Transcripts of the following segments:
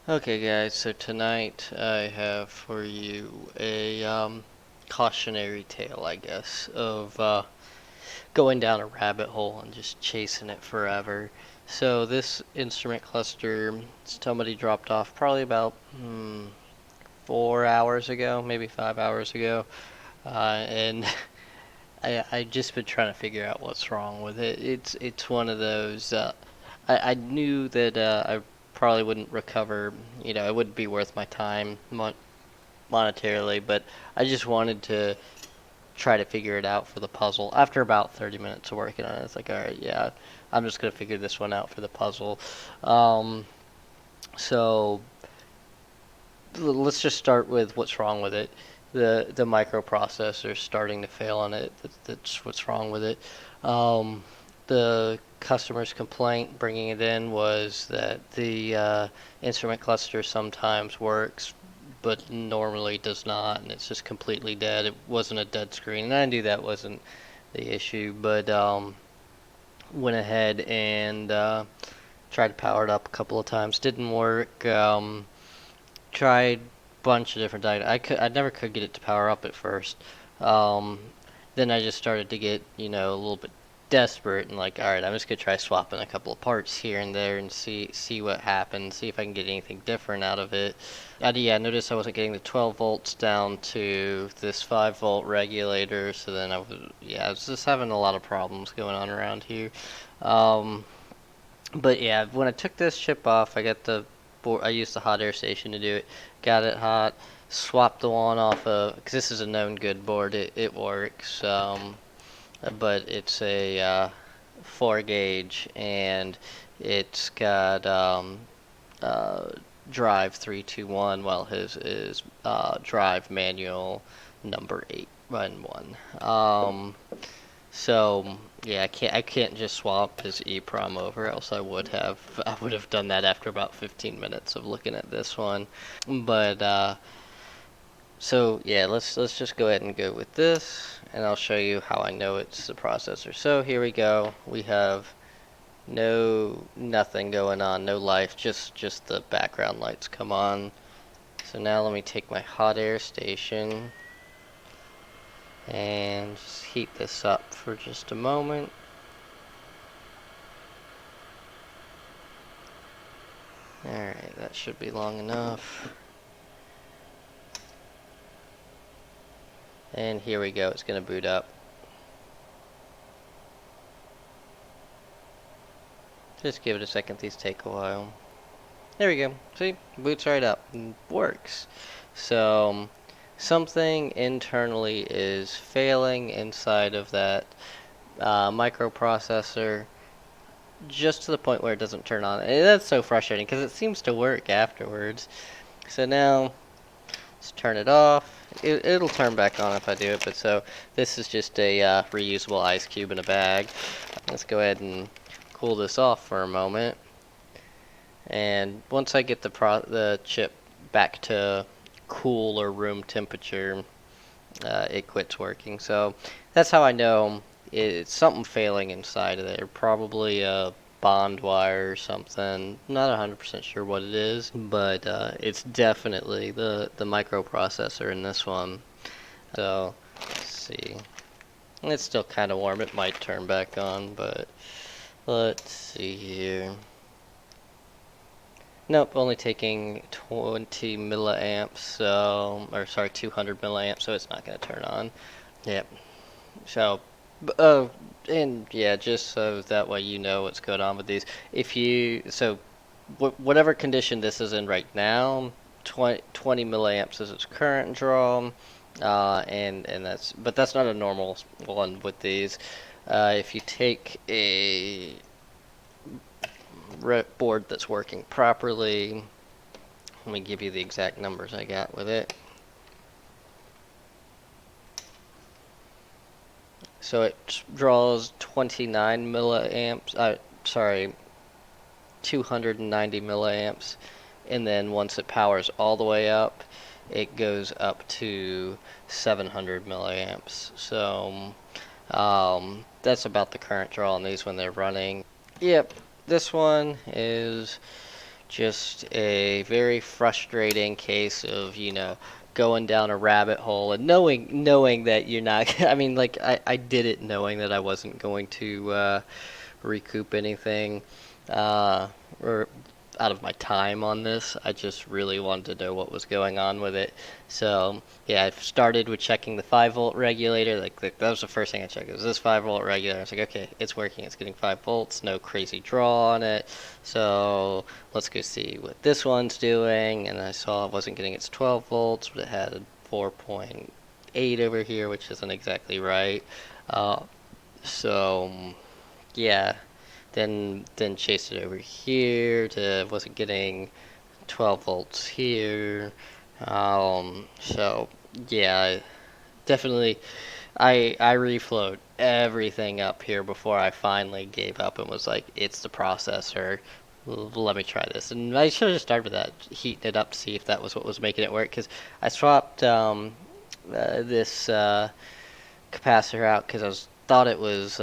Okay, guys, so tonight I have for you a cautionary tale, I guess, of going down a rabbit hole and just chasing it forever. So, this instrument cluster, somebody dropped off probably about 4 hours ago, maybe 5 hours ago, and I just been trying to figure out what's wrong with it. It's one of those. I knew that I probably wouldn't recover. It wouldn't be worth my time monetarily, but I just wanted to try to figure it out for the puzzle. After about 30 minutes of working on it, it's like, all right, yeah, I'm just gonna figure this one out for the puzzle. Um, so let's just start with what's wrong with it. The microprocessor starting to fail on it. That's what's wrong with it. The customer's complaint bringing it in was that the instrument cluster sometimes works, but normally does not, and it's just completely dead. It wasn't a dead screen, and I knew that wasn't the issue, but went ahead and tried to power it up a couple of times. Didn't work. Tried a bunch of different diet. I never could get it to power up at first. Um, then I just started to get a little bit desperate and like, all right, I'm just gonna try swapping a couple of parts here and there and see what happens. See if I can get anything different out of it. Yeah, I noticed I wasn't getting the 12 volts down to this 5-volt regulator. So then I was just having a lot of problems going on around here. Um, but yeah, when I took this chip off, I got the board. I used the hot air station to do it. Got it hot. Swapped the one off of, because this is a known good board. It works. But it's a 4 gauge and it's got uh, drive 321, while his is drive manual number 811. So yeah, I can't just swap his EEPROM over, else I would have done that after about 15 minutes of looking at this one. But so yeah, let's just go ahead and go with this, and I'll show you how I know it's the processor. So here we go. We have nothing going on, no life, just the background lights come on. So now let me take my hot air station and just heat this up for just a moment. Alright, that should be long enough. And here we go, it's going to boot up. Just give it a second, these take a while. There we go, see, boots right up, works. So, something internally is failing inside of that microprocessor, just to the point where it doesn't turn on. And that's so frustrating, because it seems to work afterwards. So now, let's turn it off. It'll turn back on if I do it, but so this is just a reusable ice cube in a bag. Let's go ahead and cool this off for a moment. And once I get the chip back to cool or room temperature, it quits working. So that's how I know it's something failing inside of there. Probably a bond wire or something. Not 100% sure what it is, but it's definitely the microprocessor in this one. So let's see. It's still kind of warm. It might turn back on, but let's see here. Nope, only taking 20 milliamps, or sorry, 200 milliamps, so it's not going to turn on. Yep. So, and yeah, just so that way you know what's going on with these. Whatever condition this is in right now, 20 milliamps is its current draw, but that's not a normal one with these. If you take a board that's working properly, let me give you the exact numbers I got with it. So it draws 29 milliamps, 290 milliamps, and then once it powers all the way up, it goes up to 700 milliamps. So that's about the current draw on these when they're running. Yep, this one is just a very frustrating case of, going down a rabbit hole and knowing that you're not. I mean, like I did it knowing that I wasn't going to recoup anything or out of my time on this. I just really wanted to know what was going on with it. So yeah, I started with checking the 5-volt regulator. That was the first thing I checked. It was this 5-volt regulator. I was like, okay, it's working. It's getting 5 volts. No crazy draw on it. So let's go see what this one's doing. And I saw it wasn't getting its 12 volts, but it had a 4.8 over here, which isn't exactly right. So yeah, then chased it over here to wasn't getting 12 volts here. So yeah, definitely I reflowed everything up here before I finally gave up and was like, it's the processor. Let me try this. And I should have started with that, heating it up to see if that was what was making it work. Because I swapped this capacitor out because thought it was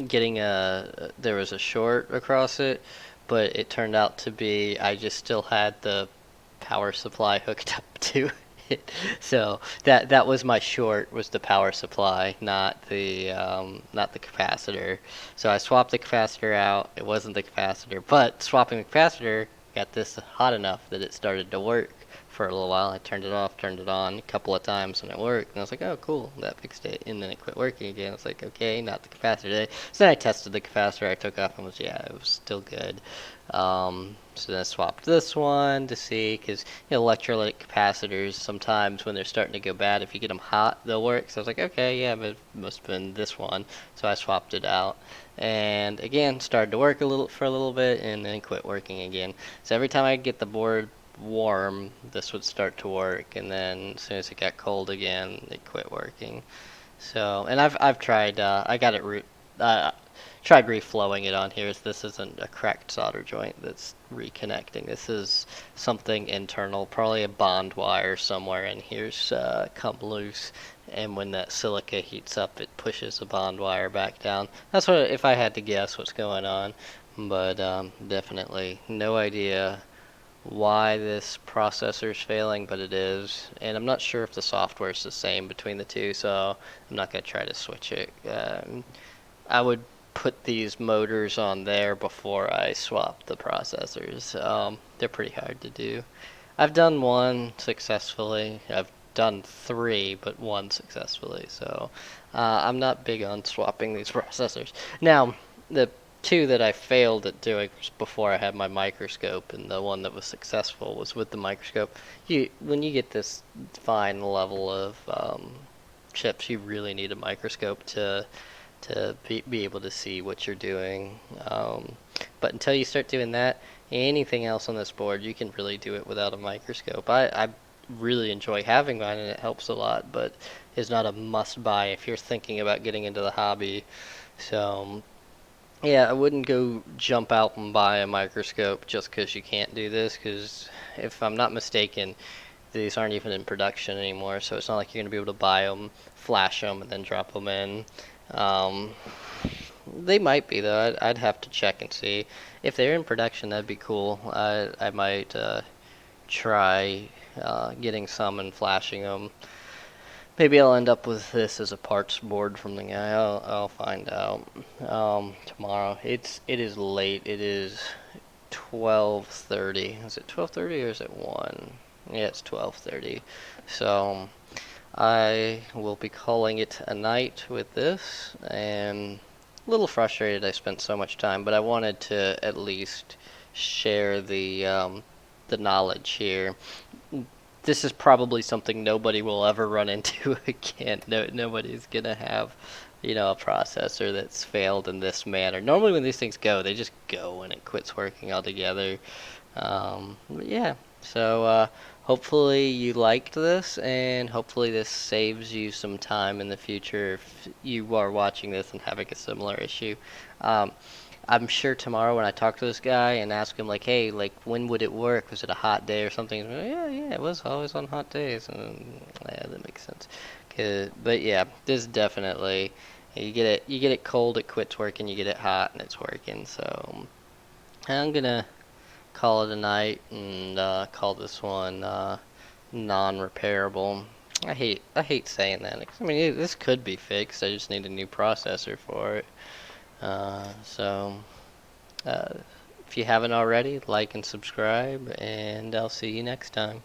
getting there was a short across it, but it turned out to be I just still had the power supply hooked up to it. So that was my short, was the power supply, not the capacitor. So I swapped the capacitor out. It wasn't the capacitor, but swapping the capacitor got this hot enough that it started to work for a little while. I turned it off, turned it on a couple of times, and it worked. And I was like, oh, cool, that fixed it. And then it quit working again. I was like, okay, not the capacitor. So then I tested the capacitor I took off and it was still good. So then I swapped this one to see, because electrolytic capacitors, sometimes when they're starting to go bad, if you get them hot, they'll work. So I was like, okay, yeah, but it must have been this one. So I swapped it out. And again, started to work for a little bit, and then quit working again. So every time I get the board warm, this would start to work, and then as soon as it got cold again, it quit working. So, and I've tried. I got it tried reflowing it on here. This isn't a cracked solder joint that's reconnecting. This is something internal, probably a bond wire somewhere in here's come loose. And when that silica heats up, it pushes the bond wire back down. That's what, if I had to guess, what's going on. But definitely no idea why this processor is failing, but it is. And I'm not sure if the software is the same between the two, so I'm not going to try to switch it. I would put these motors on there before I swap the processors. They're pretty hard to do. I've done one successfully. I've done three, but one successfully. So I'm not big on swapping these processors. Now, the two that I failed at doing was before I had my microscope, and the one that was successful was with the microscope. When you get this fine level of chips, you really need a microscope to be able to see what you're doing. But until you start doing that, anything else on this board, you can really do it without a microscope. I really enjoy having mine, and it helps a lot, but it's not a must-buy if you're thinking about getting into the hobby. So yeah, I wouldn't go jump out and buy a microscope just because you can't do this, because if I'm not mistaken, these aren't even in production anymore, so it's not like you're going to be able to buy them, flash them, and then drop them in. Um, they might be, though. I'd have to check and see. If they're in production, that'd be cool. I might try getting some and flashing them. Maybe I'll end up with this as a parts board from the guy. I'll find out tomorrow. It is late. It is 12:30. Is it 12:30 or is it 1? Yeah, it's 12:30. So I will be calling it a night with this, and a little frustrated I spent so much time, but I wanted to at least share the knowledge here. This is probably something nobody will ever run into again. Nobody's gonna have, a processor that's failed in this manner. Normally, when these things go, they just go and it quits working altogether. But yeah, so hopefully you liked this, and hopefully this saves you some time in the future if you are watching this and having a similar issue. Um, I'm sure tomorrow when I talk to this guy and ask him like, hey, like when would it work? Was it a hot day or something? Yeah, it was always on hot days, and yeah, that makes sense. But yeah, this definitely you get it cold, it quits working. You get it hot, and it's working. So I'm gonna call it a night and call this one non-repairable. I hate saying that. I mean, this could be fixed. I just need a new processor for it. So uh, if you haven't already, like and subscribe, and I'll see you next time.